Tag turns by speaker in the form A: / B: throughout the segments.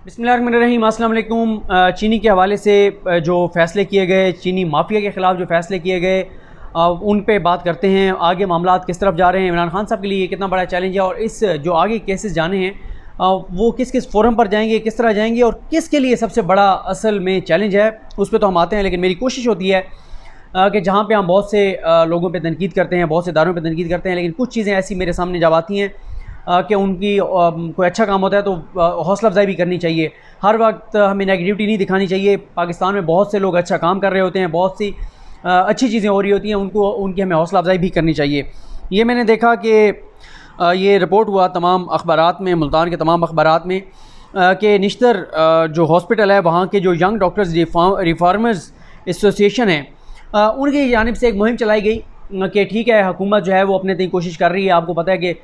A: बिस्मिल्लाहिर्रहमानिर्रहीम, अस्सलाम वालेकुम। चीनी के हवाले से जो फ़ैसले किए गए, चीनी माफिया के ख़िलाफ़ जो फ़ैसले किए गए, उन पे बात करते हैं। आगे मामलात किस तरफ जा रहे हैं, इमरान खान साहब के लिए कितना बड़ा चैलेंज है, और इस जो आगे केसेस जाने हैं वो किस किस फोरम पर जाएंगे, किस तरह जाएंगे, और किसके लिए सबसे बड़ा असल में चैलेंज है, उस पर तो हम आते हैं। लेकिन मेरी कोशिश होती है कि जहाँ पे हम बहुत से लोगों पे तनकीद करते हैं, बहुत से इदारों पे तनकीद करते हैं, लेकिन कुछ चीज़ें ऐसी मेरे सामने जब आती हैं कि उनकी कोई अच्छा काम होता है तो हौसला अफजाई भी करनी चाहिए। हर वक्त हमें नेगेटिविटी नहीं दिखानी चाहिए। पाकिस्तान में बहुत से लोग अच्छा काम कर रहे होते हैं, बहुत सी अच्छी चीज़ें हो रही होती हैं, उनकी हमें हौसला अफजाई भी करनी चाहिए। ये मैंने देखा कि ये रिपोर्ट हुआ तमाम अखबारात में, मुल्तान के तमाम अखबारात में, कि निश्तर जो हॉस्पिटल है वहाँ के जो यंग डॉक्टर्स रिफॉर्मर्स एसोसिएशन है, उनकी जानिब से एक मुहिम चलाई गई कि ठीक है, हुकूमत जो है वो अपने तक कोशिश कर रही है। आपको पता है कि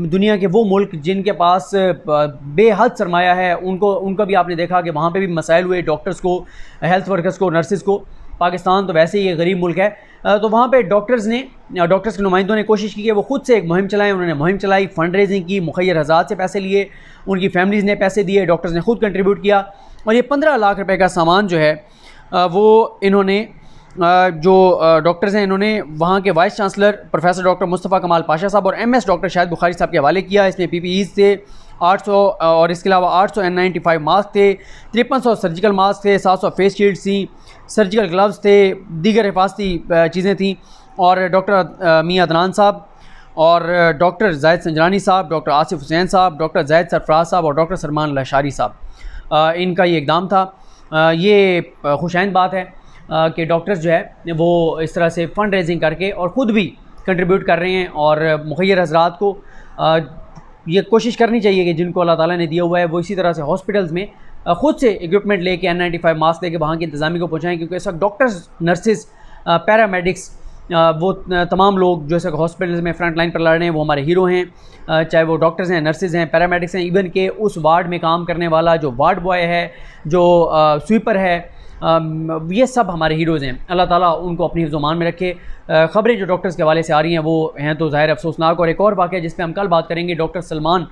A: दुनिया के वो मुल्क जिनके पास बेहद सरमाया है, उनका भी आपने देखा कि वहाँ पे भी मसाइल हुए डॉक्टर्स को, हेल्थ वर्कर्स को, नर्सिस को। पाकिस्तान तो वैसे ही एक गरीब मुल्क है, तो वहाँ पे डॉक्टर्स के नुमाइंदों ने कोशिश की कि वो खुद से एक मुहिम चलाएँ। उन्होंने मुहिम चलाई, फंड रेजिंग की, मुखैर हज़ात से पैसे लिए, उनकी फैमिलीज़ ने पैसे दिए, डॉक्टर्स ने खुद कंट्रीब्यूट किया, और ये 15 लाख रुपये का सामान जो है वो इन्होंने जो डॉक्टर्स हैं, इन्होंने वहाँ के vice chancellor professor doctor Mustafa कमाल पाशा साहब और MS डॉक्टर शाहिद बुखारी साहब के हवाले किया। इसमें PPEs थे 800, और इसके अलावा 800 N95 मास्क थे, 5300 सर्जिकल मास्क थे, 700 फेस शील्ड्स थी, सर्जिकल ग्लव्स थे, दीगर हिफाजती चीज़ें थी। और डॉक्टर मियां अदनान साहब, और डॉक्टर जाहिद संजरानी साहब, डॉक्टर आसिफ हुसैन साहब, डॉक्टर जाहिद सरफराज साहब और डॉक्टर सलमान लशारी साहब, इनका ये इक़दाम था। ये खुशैन बात है कि डॉक्टर्स जो है वो इस तरह से फ़ंड रेजिंग करके और ख़ुद भी कंट्रीब्यूट कर रहे हैं, और मुखैर हज़रात को ये कोशिश करनी चाहिए कि जिनको अल्लाह ताला ने दिया हुआ है वो इसी तरह से हॉस्पिटल्स में ख़ुद से इक्विपमेंट लेके N95 मास्क लेके वहाँ की इंतज़ामी को पहुँचाएँ। क्योंकि इस वक्त डॉक्टर्स, नर्सिस, पैरामेडिक्स, वो तमाम लोग जो इस वक्त हॉस्पिटल्स में फ्रंट लाइन पर लड़ रहे हैं, वो हमारे हीरो हैं। चाहे वो डॉक्टर्स हैं, नर्सिस हैं, पैरामेडिक्स हैं, इवन के उस वार्ड में काम करने वाला जो वार्ड बॉय है, जो स्वीपर है, ये सब हमारे हीरोज़ हैं। अल्लाह ताला उनको अपनी हिफ्ज़-ओ-मान में रखे। ख़बरें जो डॉक्टर्स के हवाले से आ रही हैं वो हैं तो ज़ाहिर अफसोसनाक। और एक और वाक़या जिस पे हम कल बात करेंगे, डॉक्टर सलमान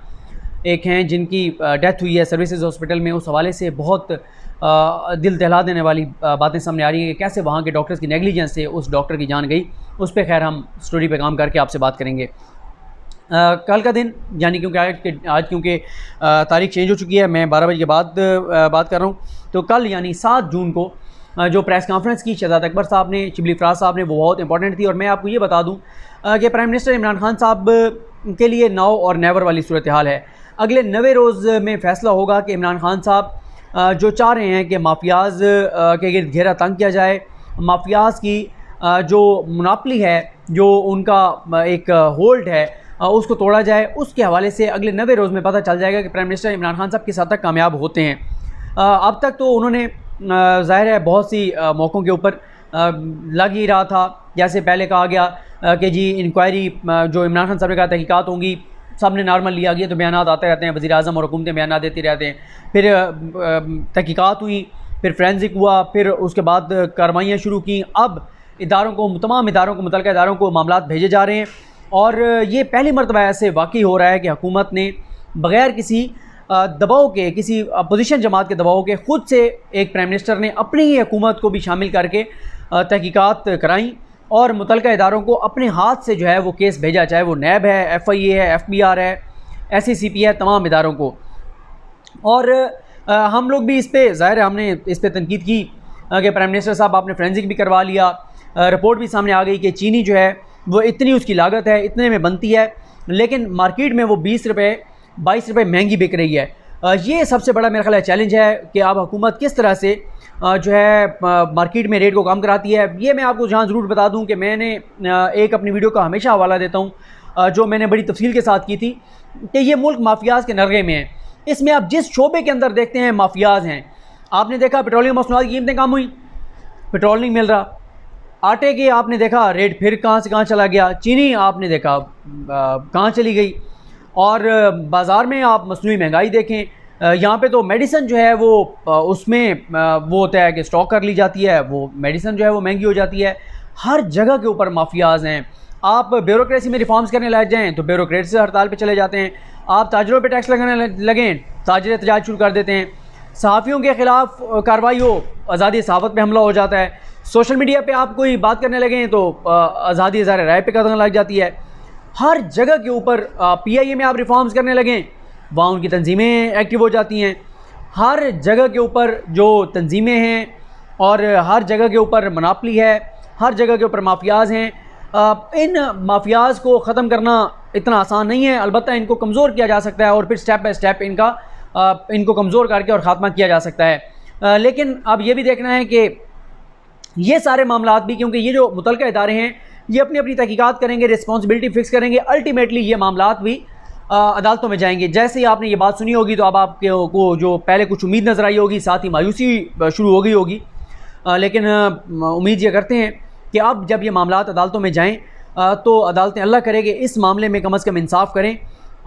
A: एक हैं जिनकी डेथ हुई है सर्विसेज हॉस्पिटल में। उस हवाले से बहुत दिल दहला देने वाली बातें सामने आ रही हैं कि कैसे वहाँ के डॉक्टर्स की नेगलिजेंस से उस डॉक्टर की जान गई। उस पर खैर हम स्टोरी पर काम करके आपसे बात करेंगे। कल का दिन यानी क्योंकि आज तारीख चेंज हो चुकी है, मैं 12 बजे के बाद बात कर रहा हूँ, तो कल यानी 7 जून को जो प्रेस कॉन्फ्रेंस की शहजाद अकबर साहब ने, शिबली फराज साहब ने, वो बहुत इंपॉर्टेंट थी। और मैं आपको ये बता दूँ कि प्राइम मिनिस्टर इमरान खान साहब के लिए नाउ और नेवर वाली सूरत हाल है। अगले 90 रोज़ में फ़ैसला होगा कि इमरान खान साहब जो चाह रहे हैं कि माफियाज़ के गिर्द घेरा तंग किया जाए, माफियाज़ की जो मुनापली है, जो उनका एक होल्ड है, उसको तोड़ा जाए। उसके हवाले से अगले 90 रोज़ में पता चल जाएगा कि प्राइम मिनिस्टर इमरान खान साहब किस हद तक कामयाब होते हैं। अब तक तो उन्होंने ज़ाहिर है बहुत सी मौक़ों के ऊपर लग ही रहा था। जैसे पहले कहा गया कि जी इंक्वायरी जो इमरान खान साहब ने कहा तहकीकात होंगी, सब ने नॉर्मल लिया गया, तो बयानात आते रहते हैं, वज़ीर आज़म और हुकूमतें बयानात देती रहते हैं। फिर तहकीकात हुई, फिर फोरेंसिक हुआ, फिर उसके बाद कार्रवाइयाँ शुरू की। अब इदारों को, तमाम इदारों को, मुतल्लिक़ा इदारों को मामलात भेजे जा रहे हैं, और ये पहली मरतबा ऐसे वाक़ई हो रहा है कि हुकूमत ने बग़ैर किसी दबाव के, किसी अपोजिशन जमात के दबाव के, ख़ुद से एक प्राइम मिनिस्टर ने अपनी ही हुकूमत को भी शामिल करके तहकीकात कराई, और मुतल्लिक़ा इदारों को अपने हाथ से जो है वो केस भेजा, चाहे वो नैब है, FIA है, FBR है, SACP है, तमाम इदारों को। और हम लोग भी इस पर ज़ाहिर है हमने इस पर तनकीद की कि प्राइम मिनिस्टर साहब आपने फोरेंसिक भी करवा लिया, रिपोर्ट भी सामने आ गई कि चीनी जो है वो इतनी उसकी लागत है, इतने में बनती है, लेकिन मार्केट में वो 20 रुपये 22 रुपये महंगी बिक रही है। ये सबसे बड़ा मेरा ख्याल है चैलेंज है कि अब हुकूमत किस तरह से जो है मार्केट में रेट को कम कराती है। ये मैं आपको जहाँ ज़रूर बता दूँ कि मैंने एक अपनी वीडियो का हमेशा हवाला देता हूँ जो मैंने बड़ी तफसील के साथ की थी कि ये मुल्क माफियाज़ के नरगे में है। इसमें आप जिस शोबे के अंदर देखते हैं माफियाज़ हैं। आपने देखा पेट्रोलियम मसनूआत की कीमतें कम हुई, पेट्रोल नहीं मिल रहा। आटे के आपने देखा रेट फिर कहाँ से कहाँ चला गया। चीनी आपने देखा कहाँ चली गई। और बाज़ार में आप मसनूई महंगाई देखें, यहाँ पे तो मेडिसिन जो है वो उसमें वो होता है कि स्टॉक कर ली जाती है, वो मेडिसिन जो है वो महंगी हो जाती है। हर जगह के ऊपर माफियाज़ हैं। आप ब्यूरोक्रेसी में रिफॉर्म्स करने लग जाएँ तो ब्यूरोक्रेसी से हड़ताल पे चले जाते हैं। आप ताजरों पे टैक्स लगाने लगें ताजर एहतजाज शुरू कर देते हैं, सहाफ़ियों के ख़िलाफ़ कार्रवाई हो, आज़ादी सहाफ़त पे हमला हो जाता है, सोशल मीडिया पे आप कोई बात करने लगें तो आज़ादी ज़ाहिर राय पे कदम लग जाती है। हर जगह के ऊपर PIA में आप रिफॉर्म्स करने लगें, वहाँ उनकी तंजीमें एक्टिव हो जाती हैं। हर जगह के ऊपर जो तंजीमें हैं और हर जगह के ऊपर मोनोपोली है, हर जगह के ऊपर माफियाज़ हैं। इन माफियाज़ को ख़त्म करना इतना आसान नहीं है, अलबत्ता इनको कमज़ोर किया जा सकता है और फिर स्टेप बाय स्टेप इनको कमज़ोर करके और ख़ात्मा किया जा सकता है। लेकिन अब ये भी देखना है कि ये सारे मामलात भी, क्योंकि ये जो मुतलका इदारे हैं ये अपनी अपनी तहकीकात करेंगे, रिस्पॉन्सिबिलिटी फ़िक्स करेंगे, अल्टीमेटली ये मामलात भी अदालतों में जाएंगे। जैसे ही आपने ये बात सुनी होगी तो अब आपको जो पहले कुछ उम्मीद नज़र आई होगी, साथ ही मायूसी शुरू हो गई होगी। लेकिन उम्मीद ये करते हैं कि अब जब ये मामलात अदालतों में जाएं तो अदालतें अल्लाह करे कि इस मामले में कम अज़ कम इंसाफ करें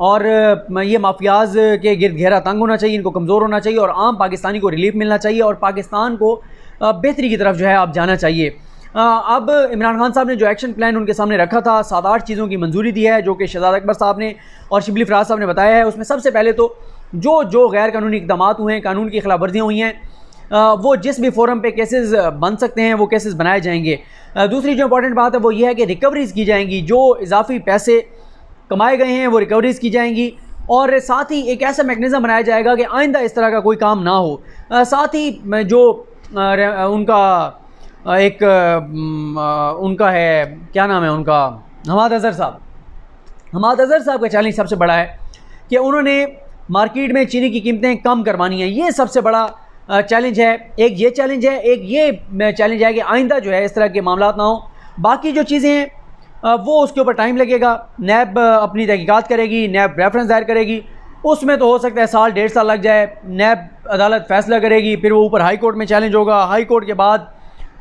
A: और ये माफियाज़ के गिरद घेरा तंग होना चाहिए, इनको कमज़ोर होना चाहिए और आम पाकिस्तानी को रिलीफ मिलना चाहिए और पाकिस्तान को बेहतरी की तरफ जो है अब जाना चाहिए। अब इमरान खान साहब ने जो एक्शन प्लान उनके सामने रखा था, 7-8 चीज़ों की मंजूरी दी है, जो कि शहजाद अकबर साहब ने और शिबली फराज साहब ने बताया है। उसमें सबसे पहले तो जो गैर कानूनी इक़दाम हुए हैं, कानून की खिलाफ वर्जियाँ हुई हैं, वो जिस भी फोरम पे केसेस बन सकते हैं वो केसेस बनाए जाएंगे। दूसरी जो इंपॉर्टेंट बात है वो ये है कि रिकवरीज़ की जाएंगी, जो इजाफी पैसे कमाए गए हैं वो रिकवरीज़ की जाएंगी और साथ ही एक ऐसा मैकेनिज़्म बनाया जाएगा कि आइंदा इस तरह का कोई काम ना हो। साथ ही जो उनका है, क्या नाम है उनका, हमाद अज़हर साहब का चैलेंज सबसे बड़ा है कि उन्होंने मार्केट में चीनी की कीमतें कम करवानी है। ये सबसे बड़ा चैलेंज है। एक ये चैलेंज है, एक ये चैलेंज है कि आइंदा जो है इस तरह के मामलात ना हो। बाकी जो चीज़ें हैं वो उसके ऊपर टाइम लगेगा, नैब अपनी तहकीकात करेगी, नैब रेफरेंस दायर करेगी, उसमें तो हो सकता है 1-1.5 साल लग जाए। नैब अदालत फैसला करेगी, फिर वो ऊपर हाई कोर्ट में चैलेंज होगा, हाई कोर्ट के बाद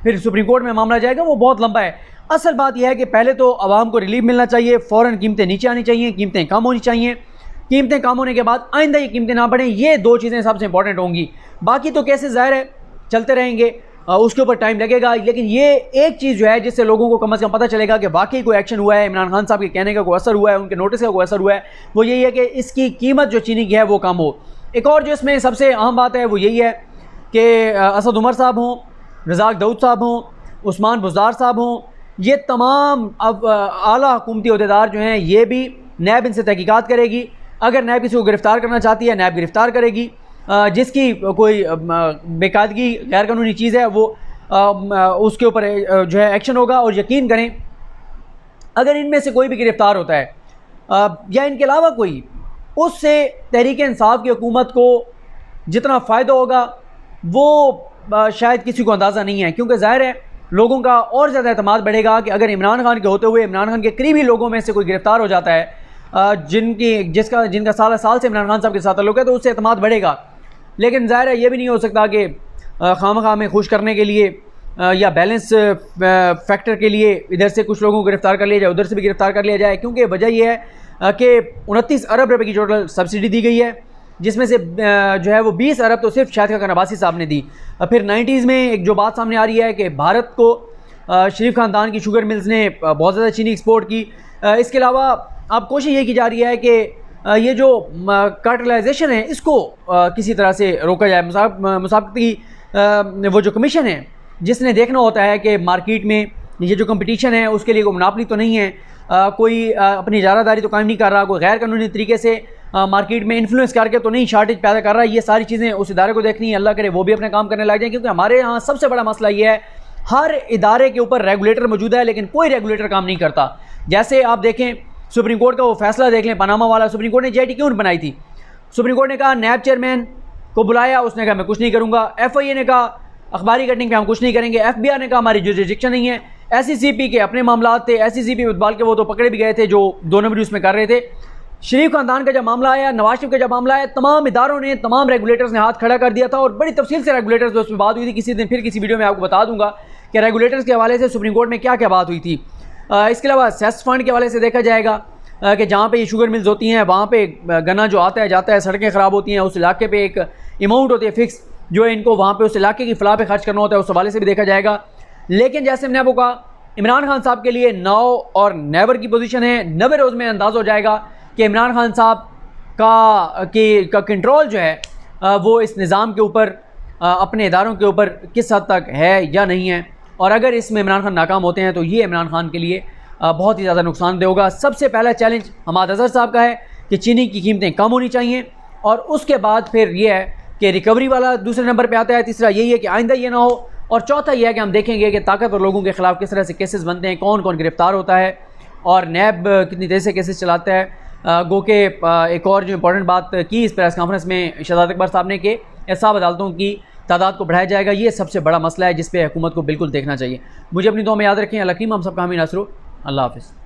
A: फिर सुप्रीम कोर्ट में मामला जाएगा, वो बहुत लंबा है। असल बात यह है कि पहले तो आवाम को रिलीफ मिलना चाहिए, फ़ौरन कीमतें नीचे आनी चाहिए, कीमतें कम होनी चाहिए, कीमतें कम होने के बाद आइंदा ये कीमतें ना बढ़ें। ये 2 चीज़ें सबसे इंपॉर्टेंट होंगी। बाकी तो केसेस ज़ाहिर है चलते रहेंगे, उसके ऊपर टाइम लगेगा, लेकिन ये एक चीज़ जो है जिससे लोगों को कम अज़ कम पता चलेगा कि वाकई कोई एक्शन हुआ है, इमरान खान साहब के कहने का कोई असर हुआ है, उनके नोटिस का कोई असर हुआ है, वो यही है कि इसकी कीमत जो चीनी की है वो कम हो। एक और जो इसमें सबसे अहम बात है वो यही है कि असद उमर साहब हों, रज़ाक दाऊद साहब हों, उस्मान बुज़दार साहब हों, ये तमाम अब आला हुकूमती अहदेदार जो हैं, ये भी नैब इनसे तहकीकात करेगी। अगर नैब किसी को गिरफ़्तार करना चाहती है, नैब गिरफ़्तार करेगी। जिसकी कोई बेकायदगी गैर कानूनी चीज़ है वो उसके ऊपर जो है एक्शन होगा। और यकीन करें अगर इनमें से कोई भी गिरफ़्तार होता है या इनके अलावा कोई, उससे तहरीक इंसाफ की हुकूमत को जितना फ़ायदा होगा वो शायद किसी को अंदाज़ा नहीं है, क्योंकि ज़ाहिर है लोगों का और ज़्यादा एतमाद बढ़ेगा कि अगर इमरान खान के होते हुए इमरान खान के करीबी लोगों में से कोई गिरफ़्तार हो जाता है, जिनका साल से इमरान खान साहब के साथ ताल्लुक़ है, तो उससे एतमाद बढ़ेगा। लेकिन ज़ाहिर है ये भी नहीं हो सकता कि खामखा में खुश करने के लिए या बैलेंस फैक्टर के लिए इधर से कुछ लोगों को गिरफ़्तार कर लिया जाए, उधर से भी गिरफ़्तार कर लिया जाए, क्योंकि वजह यह है कि 29 अरब रुपये की टोटल सब्सिडी दी गई है, जिसमें से जो है वो 20 अरब तो सिर्फ शाहिद खान अब्बासी साहब ने दी। फिर 90s में एक जो बात सामने आ रही है कि भारत को शरीफ ख़ानदान की शुगर मिल्स ने बहुत ज़्यादा चीनी एक्सपोर्ट की। इसके अलावा अब कोशिश ये की जा रही है कि ये जो कार्टेलाइजेशन है इसको किसी तरह से रोका जाए। मुसाबकती वो जो कमीशन है जिसने देखना होता है कि मार्केट में ये जो कंपटीशन है उसके लिए कोई मुनाफली तो नहीं है, कोई अपनी इजारादारी तो कायम नहीं कर रहा, कोई गैर कानूनी तरीके से मार्केट में इन्फ्लुएंस करके तो नहीं शॉर्टेज पैदा कर रहा है। ये सारी चीज़ें उस इदारे को देखनी है, अल्लाह करे वो भी अपने काम करने लग जाए, क्योंकि हमारे यहाँ सबसे बड़ा मसला ये है हर इदारे के ऊपर रेगुलेटर मौजूद है लेकिन कोई रेगुलेटर काम नहीं करता। जैसे आप देखें सुप्रीम कोर्ट का वो फैसला देख लें, पनामा वाला। सुप्रीम कोर्ट ने JIT क्यों बनाई थी? सुप्रीम कोर्ट ने कहा नैब चेयरमैन को बुलाया, उसने कहा मैं कुछ नहीं करूँगा। FIA ने कहा अखबारी कटिंग पे हम कुछ नहीं करेंगे। FBI ने कहा हमारी जुरिडिक्शन नहीं है। SECP के अपने मामला थे, SECP उतबाल के वो तो पकड़े भी गए थे जो 2 नंबरी उसमें कर रहे थे। शरीफ खानदान का जब मामला आया, नवाज शरीफ का जब मामला आया, तमाम इदारों ने, तमाम रेगुलेटर्स ने हाथ खड़ा कर दिया था और बड़ी तफसील से रेगुलेटर्स उस पर बात हुई थी। किसी दिन फिर किसी वीडियो में आपको बता दूंगा कि रेगुलेटर्स के हवाले से सुप्रीम कोर्ट में क्या क्या बात हुई थी। इसके अलावा सेस फंड के हवाले से देखा जाएगा कि जहाँ पे ये शुगर मिल्स होती हैं वहाँ पे गन्ना जो आता है जाता है, सड़कें ख़राब होती हैं, उस इलाके पे एक अमाउंट होती है फिक्स जो है इनको वहाँ पे उस इलाके की फलाह पे खर्च करना होता है, उस हवाले से भी देखा जाएगा। लेकिन जैसे मैंने आपको कहा इमरान खान साहब के लिए नाउ और नेवर की पोजीशन है। 90 रोज़ में अंदाज़ हो जाएगा कि इमरान खान साहब का कंट्रोल जो है वो इस निज़ाम के ऊपर, अपने इदारों के ऊपर किस हद तक है या नहीं है। और अगर इसमें इमरान खान नाकाम होते हैं तो ये इमरान खान के लिए बहुत ही ज़्यादा नुकसानदेह होगा। सबसे पहला चैलेंज हमाद अज़हर साहब का है कि चीनी की कीमतें कम होनी चाहिए, और उसके बाद फिर ये है कि रिकवरी वाला दूसरे नंबर पे आता है, तीसरा यही है कि आइंदा ये ना हो, और चौथा यह है कि हम देखेंगे कि ताकतवर लोगों के ख़िलाफ़ किस तरह से केसेस बनते हैं, कौन कौन गिरफ़्तार होता है और नैब कितनी देर से केसेस चलाता है। गो के एक और जो इंपॉर्टेंट बात की इस प्रेस कॉन्फ्रेंस में शहजाद अकबर साहब ने कि एहसाब अदालतों की तादाद को बढ़ाया जाएगा। ये सबसे बड़ा मसला है जिस पे हुकूमत को बिल्कुल देखना चाहिए। मुझे अपनी दुआ में याद रखें। अल्लाह हम सब का हामी नासरू। अल्लाह हाफ़िज़।